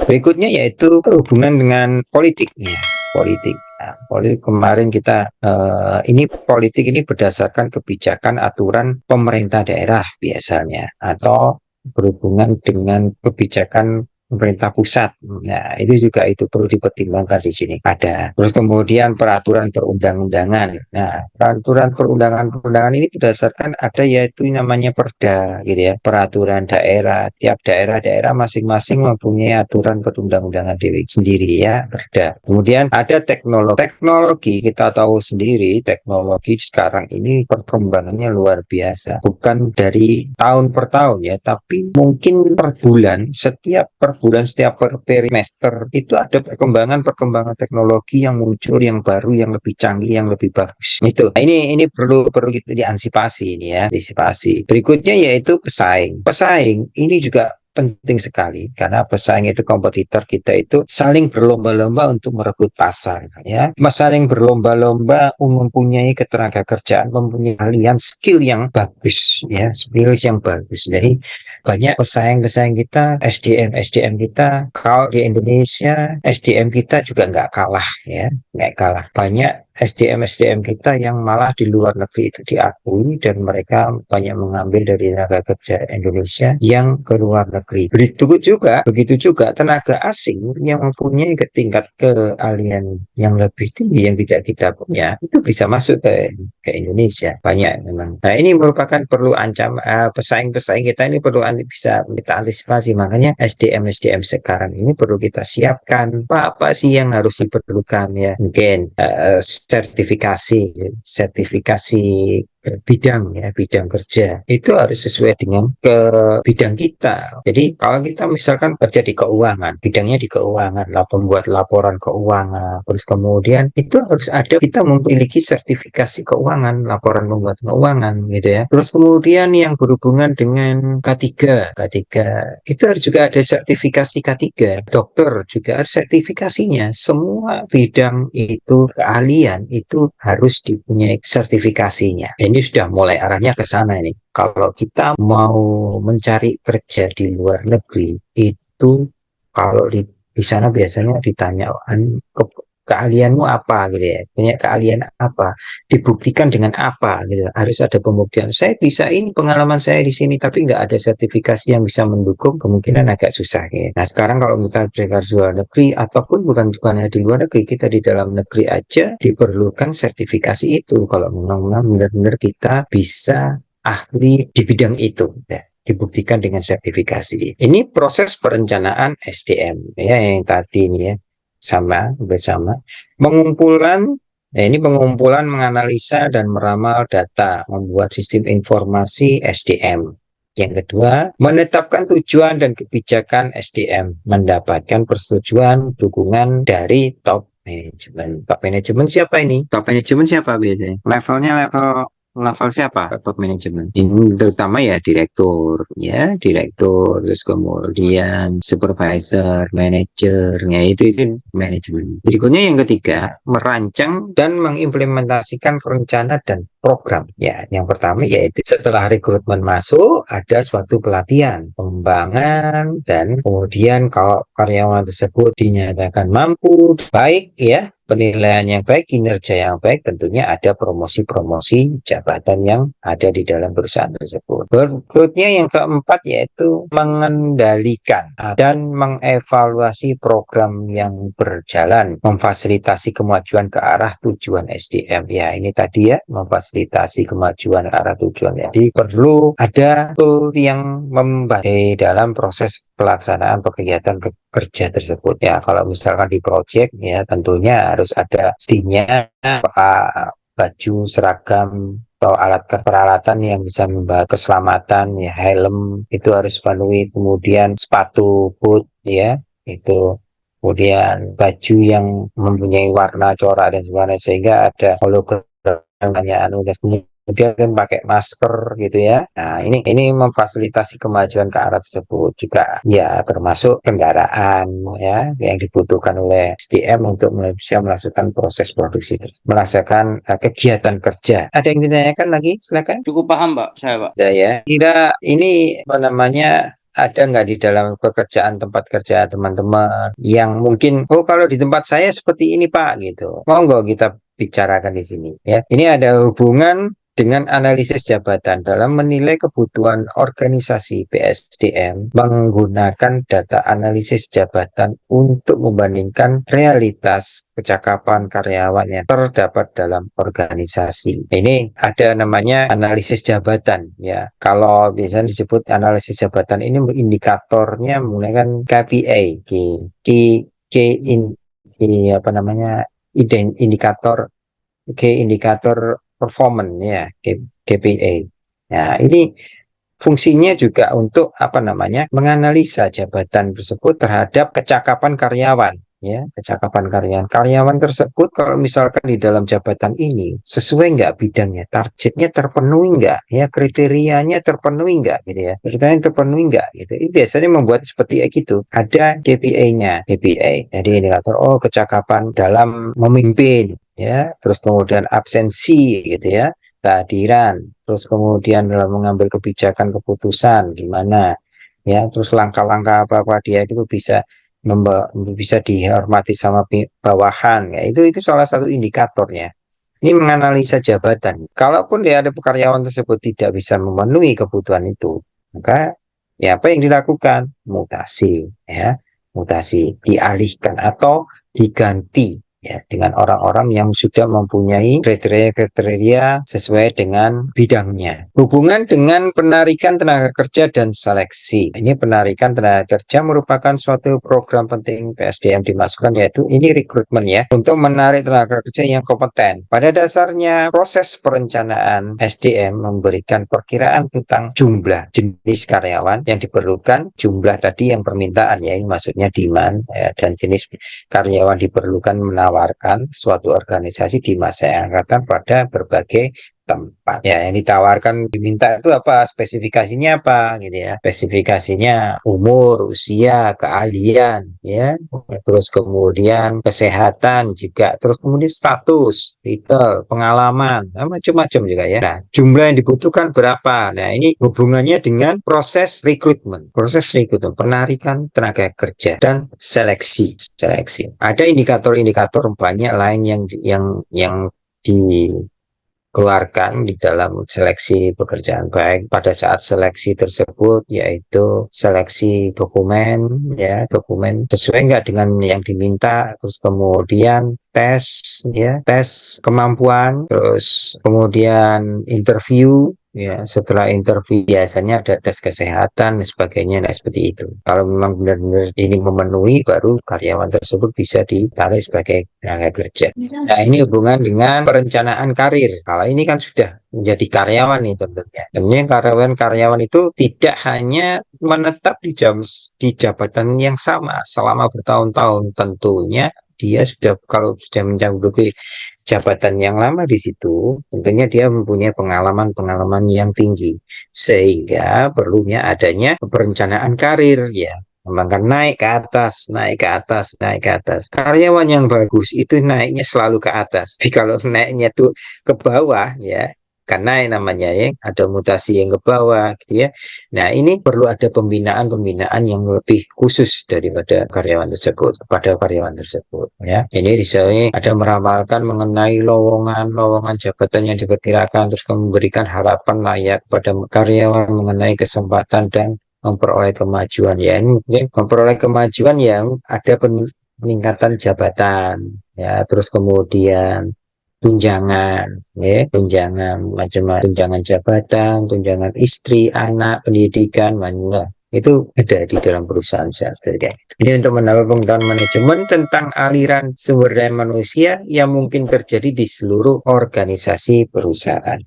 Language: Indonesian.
Berikutnya yaitu hubungan dengan politik ya, politik. Nah, politik kemarin kita ini politik ini berdasarkan kebijakan aturan pemerintah daerah biasanya atau berhubungan dengan kebijakan pemerintah pusat. Nah, itu perlu dipertimbangkan di sini. Ada. Terus kemudian peraturan perundang-undangan. Nah, peraturan perundangan-perundangan ini berdasarkan ada yaitu namanya Perda gitu ya, peraturan daerah. Tiap daerah-daerah masing-masing mempunyai aturan perundang-undangan diri sendiri ya, Perda. Kemudian ada teknologi. Teknologi kita tahu sendiri, teknologi sekarang ini perkembangannya luar biasa. Bukan dari tahun per tahun ya, tapi mungkin per bulan, setiap per trimester itu ada perkembangan teknologi yang muncul, yang baru, yang lebih canggih, yang lebih bagus. Itu. Nah, ini perlu kita diantisipasi ini ya, antisipasi. Berikutnya yaitu pesaing. Pesaing ini juga penting sekali karena pesaing itu kompetitor kita itu saling berlomba-lomba untuk merebut pasar ya. Saling berlomba-lomba mempunyai ketenaga kerjaan, mempunyai keahlian, skill yang bagus ya, skill yang bagus. Jadi banyak pesaing-pesaing kita, SDM kita, kalau di Indonesia SDM kita juga nggak kalah ya, nggak kalah. Banyak SDM kita yang malah di luar negeri itu diakui dan mereka banyak mengambil dari tenaga kerja Indonesia yang ke luar negeri. Begitu juga tenaga asing yang mempunyai tingkat keahlian yang lebih tinggi yang tidak kita punya itu bisa masuk ke Indonesia banyak memang. Nah ini merupakan perlu pesaing-pesaing kita ini perlu bisa kita antisipasi. Makanya SDM sekarang ini perlu kita siapkan apa sih yang harus diperlukan ya, mungkin sertifikasi bidang kerja itu harus sesuai dengan ke bidang kita. Jadi kalau kita misalkan kerja di keuangan, bidangnya di keuangan, membuat laporan keuangan, terus kemudian itu harus ada, kita memiliki sertifikasi keuangan, laporan membuat keuangan gitu ya. Terus kemudian yang berhubungan dengan K3 itu harus juga ada sertifikasi K3. Dokter juga ada sertifikasinya. Semua bidang itu, keahlian itu harus dipunyai sertifikasinya. Ini sudah mulai arahnya ke sana ini. Kalau kita mau mencari kerja di luar negeri itu, kalau di sana biasanya ditanya keahlianmu apa gitu ya, punya keahlian apa, dibuktikan dengan apa gitu, harus ada pembuktian. Saya bisa, ini pengalaman saya di sini, tapi nggak ada sertifikasi yang bisa mendukung, kemungkinan agak susah ya. Nah sekarang kalau kita belajar di luar negeri ataupun bukan hanya di luar negeri, kita di dalam negeri aja diperlukan sertifikasi itu kalau memang benar-benar kita bisa ahli di bidang itu ya, dibuktikan dengan sertifikasi. Ini proses perencanaan SDM ya, yang tadi ini ya, bersama pengumpulan. Nah, ini pengumpulan, menganalisa dan meramal data, membuat sistem informasi SDM. Yang kedua, menetapkan tujuan dan kebijakan SDM, mendapatkan persetujuan dukungan dari top manajemen. Top manajemen siapa ini? Top manajemen siapa biasanya? Levelnya level siapa? Top manajemen. Ini terutama ya direktur, terus kemudian supervisor, manajernya itu manajemen. Berikutnya yang ketiga, merancang dan mengimplementasikan rencana dan program. Ya, yang pertama yaitu setelah rekrutmen masuk ada suatu pelatihan, pengembangan, dan kemudian kalau karyawan tersebut dinyatakan mampu, baik ya, penilaian yang baik, kinerja yang baik, tentunya ada promosi-promosi jabatan yang ada di dalam perusahaan tersebut. Berikutnya yang keempat yaitu mengendalikan dan mengevaluasi program yang berjalan, memfasilitasi kemajuan ke arah tujuan SDM. Ya ini tadi ya, memfasilitasi kemajuan ke arah tujuan. Jadi perlu ada tool yang membantu dalam proses pelaksanaan kegiatan kerja tersebut ya. Kalau misalkan di project ya, tentunya harus ada pastinya baju seragam atau alat peralatan yang bisa membantu keselamatan ya, helm itu harus penuhi, kemudian sepatu boot ya itu, kemudian baju yang mempunyai warna corak dan sebagainya sehingga ada hologram yang kemudian pakai masker gitu ya. Nah, ini memfasilitasi kemajuan ke arah tersebut juga ya, termasuk kendaraan ya yang dibutuhkan oleh SDM untuk bisa melakukan proses produksi, melaksanakan kegiatan kerja. Ada yang ditanyakan lagi? Silakan. Cukup paham, Pak, saya, Pak. Ya, kira ini apa namanya, ada nggak di dalam pekerjaan tempat kerja teman-teman yang mungkin, oh kalau di tempat saya seperti ini Pak gitu. Mau nggak kita bicarakan di sini ya. Ini ada hubungan dengan analisis jabatan dalam menilai kebutuhan organisasi BSDM menggunakan data analisis jabatan untuk membandingkan realitas kecakapan karyawan yang terdapat dalam organisasi. Ini ada namanya analisis jabatan ya. Kalau biasanya disebut analisis jabatan, ini indikatornya mulai kan KPI, ini apa namanya, indikator indikator performance ya, KPI. Nah, ini fungsinya juga untuk apa namanya, menganalisa jabatan tersebut terhadap kecakapan karyawan ya, kecakapan karyawan tersebut. Kalau misalkan di dalam jabatan ini sesuai nggak bidangnya, targetnya terpenuhi nggak ya, kriterianya terpenuhi nggak gitu ya, kriterianya terpenuhi nggak gitu. Ini biasanya membuat seperti itu, ada KPI-nya, KPI jadi indikator, oh kecakapan dalam memimpin ya, terus kemudian absensi gitu ya, kehadiran, terus kemudian dalam mengambil kebijakan keputusan gimana ya, terus langkah-langkah apa-apa dia itu bisa dihormati sama bawahan ya, itu salah satu indikatornya. Ini menganalisa jabatan. Kalaupun dia ada karyawan tersebut tidak bisa memenuhi kebutuhan itu, maka ya apa yang dilakukan? Mutasi ya, mutasi, dialihkan atau diganti ya dengan orang-orang yang sudah mempunyai kriteria-kriteria sesuai dengan bidangnya. Hubungan dengan penarikan tenaga kerja dan seleksi. Ini penarikan tenaga kerja merupakan suatu program penting PSDM dimasukkan, yaitu ini rekrutmen ya, untuk menarik tenaga kerja yang kompeten. Pada dasarnya proses perencanaan SDM memberikan perkiraan tentang jumlah jenis karyawan yang diperlukan, jumlah tadi yang permintaan ya, ini maksudnya demand ya, dan jenis karyawan diperlukan menawarkan suatu organisasi di masa yang akan datang pada berbagai tempat ya. Yang ditawarkan, diminta itu apa, spesifikasinya apa gitu ya, spesifikasinya umur, usia, keahlian ya, terus kemudian kesehatan juga, terus kemudian status, titel, pengalaman, macam-macam juga ya. Nah, jumlah yang dibutuhkan berapa, nah ini hubungannya dengan proses rekrutmen, penarikan tenaga kerja dan seleksi. Ada indikator-indikator banyak lain yang dikeluarkan di dalam seleksi pekerjaan, baik pada saat seleksi tersebut, yaitu seleksi dokumen ya, dokumen sesuai nggak dengan yang diminta, terus kemudian tes ya, tes kemampuan, terus kemudian interview ya, setelah interview biasanya ada tes kesehatan dan sebagainya. Nah, seperti itu. Kalau memang benar-benar ini memenuhi, baru karyawan tersebut bisa ditarik sebagai tenaga kerja. Nah, ini hubungan dengan perencanaan karir. Kalau ini kan sudah menjadi karyawan nih tentunya. Tentunya karyawan itu tidak hanya menetap di jabatan yang sama selama bertahun-tahun. Tentunya dia sudah, kalau sudah mencakupi jabatan yang lama di situ, tentunya dia mempunyai pengalaman-pengalaman yang tinggi, sehingga perlunya adanya perencanaan karir ya, mengembangkan naik ke atas, naik ke atas, naik ke atas. Karyawan yang bagus itu naiknya selalu ke atas. Tapi kalau naiknya tuh ke bawah ya, karena yang namanya ya, ada mutasi yang ke bawah gitu ya. Nah, ini perlu ada pembinaan-pembinaan yang lebih khusus daripada karyawan tersebut, kepada karyawan tersebut ya. Ini di sini ada meramalkan mengenai lowongan-lowongan jabatan yang diperkirakan, terus memberikan harapan layak pada karyawan mengenai kesempatan dan memperoleh kemajuan ya. Ini memperoleh kemajuan yang ada peningkatan jabatan ya, terus kemudian tunjangan ya, tunjangan macam-macam, tunjangan jabatan, tunjangan istri, anak, pendidikan, mana itu ada di dalam perusahaan saya. Ini untuk menambah pengetahuan manajemen tentang aliran sumber daya manusia yang mungkin terjadi di seluruh organisasi perusahaan.